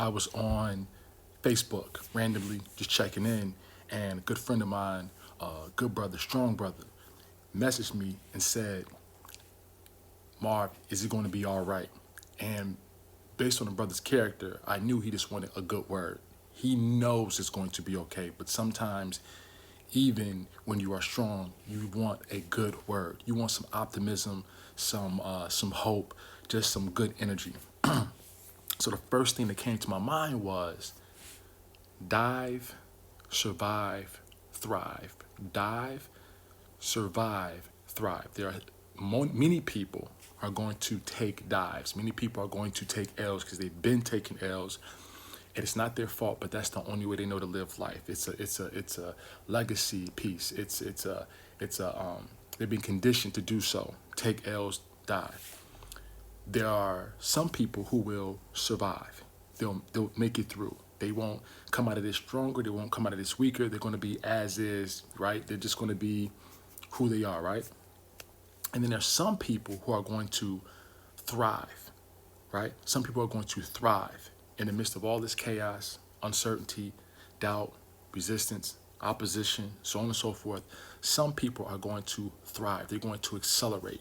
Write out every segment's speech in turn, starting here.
I was on Facebook randomly just checking in, and a good friend of mine, good brother, strong brother, messaged me and said, Marv, is it going to be all right? And based on the brother's character, I knew he just wanted a good word. He knows it's going to be okay, but sometimes, even when you are strong, you want a good word. You want some optimism, some hope, just some good energy. So the first thing that came to my mind was dive, survive, thrive. Dive, survive, thrive. There are many people are going to take dives. Many people are going to take L's because they've been taking L's, and it's not their fault. But that's the only way they know to live life. It's a legacy piece. It's a they've been conditioned to do so. Take L's, dive. There are some people who will survive. They'll make it through. They won't come out of this stronger. They won't come out of this weaker. They're going to be as is, right? They're just going to be who they are, right? And then there's some people who are going to thrive, right? Some people are going to thrive in the midst of all this chaos, uncertainty, doubt, resistance, opposition, so on and so forth. Some people are going to thrive. They're going to accelerate.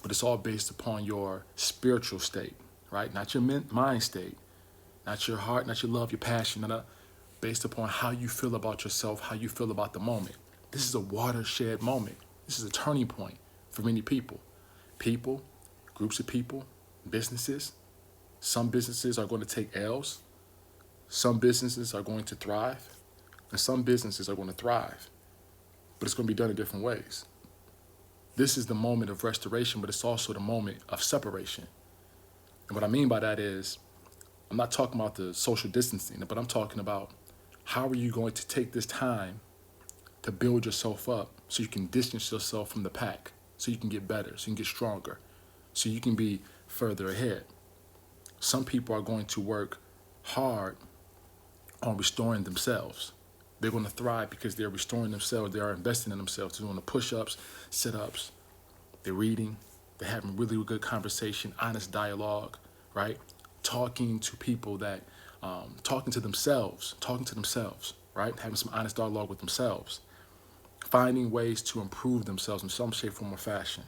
But it's all based upon your spiritual state, right? Not your mind state, not your heart, not your love, your passion, based upon how you feel about yourself, how you feel about the moment. This is a watershed moment. This is a turning point for many people. People, groups of people, businesses. Some businesses are going to take L's. Some businesses are going to thrive. And some businesses are going to thrive. But it's going to be done in different ways. This is the moment of restoration, but it's also the moment of separation. And what I mean by that is, I'm not talking about the social distancing, but I'm talking about how are you going to take this time to build yourself up so you can distance yourself from the pack, so you can get better, so you can get stronger, so you can be further ahead. Some people are going to work hard on restoring themselves. They're going to thrive because they're restoring themselves. They are investing in themselves. They're doing the push-ups, sit-ups. They're reading. They're having really good conversation, honest dialogue, right? Talking to people that, talking to themselves, right? Having some honest dialogue with themselves. Finding ways to improve themselves in some shape, form, or fashion.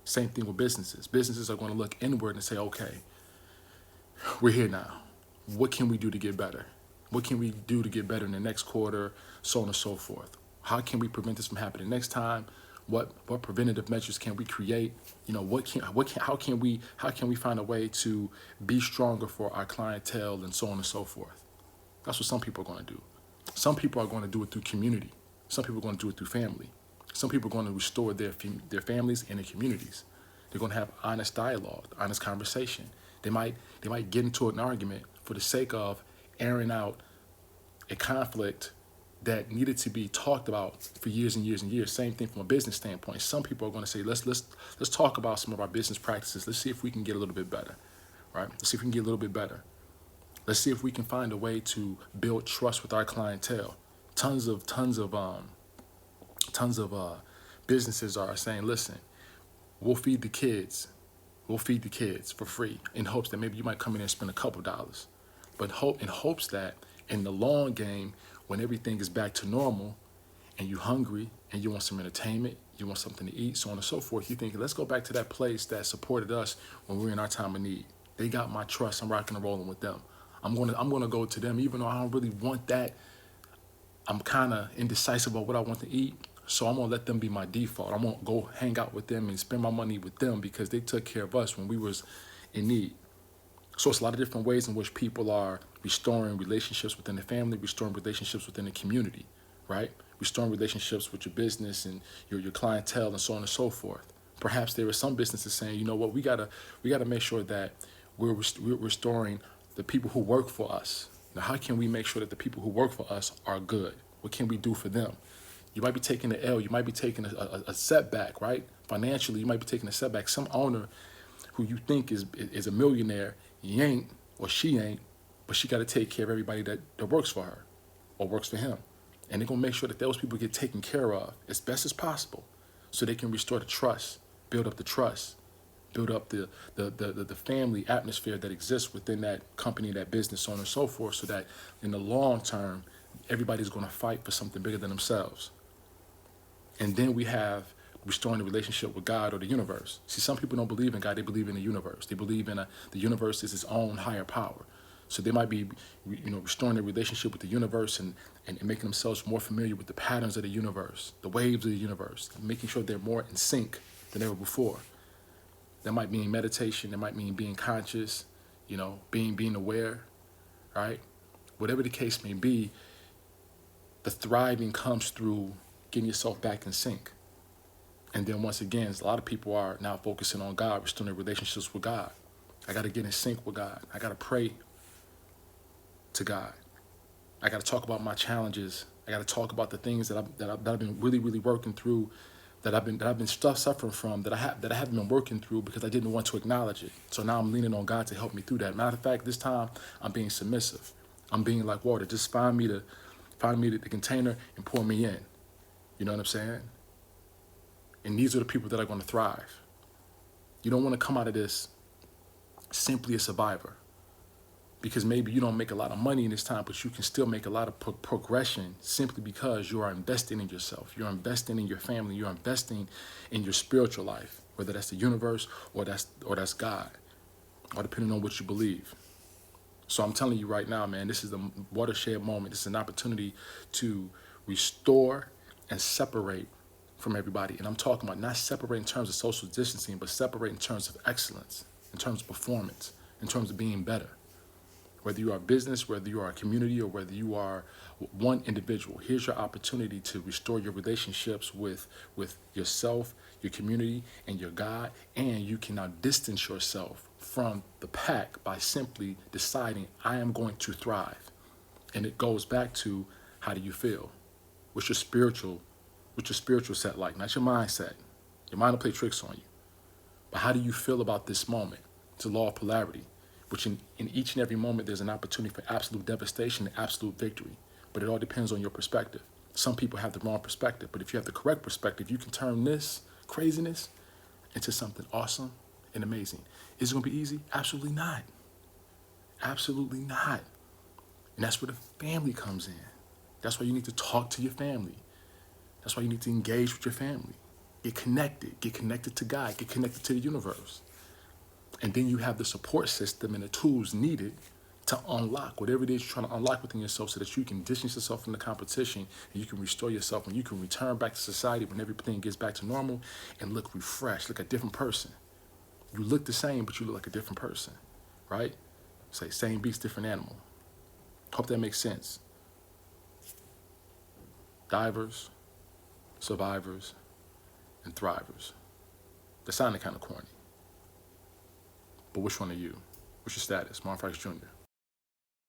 Same thing with businesses. Businesses are going to look inward and say, okay, we're here now. What can we do to get better? What can we do to get better in the next quarter, so on and so forth? How can we prevent this from happening next time? What preventative measures can we create? How can we find a way to be stronger for our clientele and so on and so forth? That's what some people are going to do. Some people are going to do it through community. Some people are going to do it through family. Some people are going to restore their families and their communities. They're going to have honest dialogue, honest conversation. They might get into an argument for the sake of airing out a conflict that needed to be talked about for years and years and years. Same thing from a business standpoint. Some people are going to say, let's talk about some of our business practices. Let's see if we can get a little bit better, right? Let's see if we can get a little bit better. Let's see if we can find a way to build trust with our clientele. Tons of businesses are saying, listen, we'll feed the kids. We'll feed the kids for free in hopes that maybe you might come in and spend a couple dollars. But in hopes that in the long game, when everything is back to normal and you're hungry and you want some entertainment, you want something to eat, so on and so forth, you think, let's go back to that place that supported us when we were in our time of need. They got my trust. I'm rocking and rolling with them. I'm gonna go to them, even though I don't really want that. I'm kind of indecisive about what I want to eat, so I'm gonna let them be my default. I'm gonna go hang out with them and spend my money with them because they took care of us when we was in need. So it's a lot of different ways in which people are restoring relationships within the family, restoring relationships within the community, right? Restoring relationships with your business and your clientele and so on and so forth. Perhaps there are some businesses saying, you know what, we gotta make sure that we're restoring the people who work for us. Now, how can we make sure that the people who work for us are good? What can we do for them? You might be taking an L. You might be taking a setback, right? Financially, you might be taking a setback. Some owner who you think is a millionaire, he ain't or she ain't, but she got to take care of everybody that works for her or works for him. And they're going to make sure that those people get taken care of as best as possible so they can restore the trust, build up the trust, build up the family atmosphere that exists within that company, that business, so on and so forth, so that in the long term, everybody's going to fight for something bigger than themselves. And then we have restoring the relationship with God or the universe. See, some people don't believe in God, they believe in the universe. They believe in the universe is its own higher power. So they might be, restoring their relationship with the universe and making themselves more familiar with the patterns of the universe, the waves of the universe, making sure they're more in sync than ever before. That might mean meditation, that might mean being conscious, being aware, right? Whatever the case may be, the thriving comes through getting yourself back in sync. And then once again, a lot of people are now focusing on God, restoring their relationships with God. I got to get in sync with God. I got to pray to God. I got to talk about my challenges. I got to talk about the things that I've been really, really working through, that I've been suffering from, that I haven't been working through because I didn't want to acknowledge it. So now I'm leaning on God to help me through that. Matter of fact, this time I'm being submissive. I'm being like water. Just find me the container and pour me in. You know what I'm saying? And these are the people that are going to thrive. You don't want to come out of this simply a survivor, because maybe you don't make a lot of money in this time, but you can still make a lot of progression simply because you are investing in yourself. You're investing in your family. You're investing in your spiritual life, whether that's the universe or that's God, or depending on what you believe. So I'm telling you right now, man, this is the watershed moment. This is an opportunity to restore and separate from everybody. And I'm talking about not separate in terms of social distancing, but separate in terms of excellence, in terms of performance, in terms of being better. Whether you are a business, whether you are a community, or whether you are one individual, here's your opportunity to restore your relationships with yourself, your community, and your God. And you can now distance yourself from the pack by simply deciding, I am going to thrive. And it goes back to, how do you feel? What's your spiritual set like? Not your mindset. Your mind will play tricks on you. But how do you feel about this moment? It's a law of polarity, which in each and every moment, there's an opportunity for absolute devastation and absolute victory. But it all depends on your perspective. Some people have the wrong perspective, but if you have the correct perspective, you can turn this craziness into something awesome and amazing. Is it going to be easy? Absolutely not. Absolutely not. And that's where the family comes in. That's why you need to talk to your family. That's why you need to engage with your family. Get connected to God, get connected to the universe. And then you have the support system and the tools needed to unlock whatever it is you're trying to unlock within yourself, so that you can distance yourself from the competition and you can restore yourself, and you can return back to society when everything gets back to normal and look refreshed, look a different person. You look the same, but you look like a different person, right? Say, same beast, different animal. Hope that makes sense. Divers, survivors, and thrivers. That sounded kind of corny. But which one are you? What's your status? Marv Jr.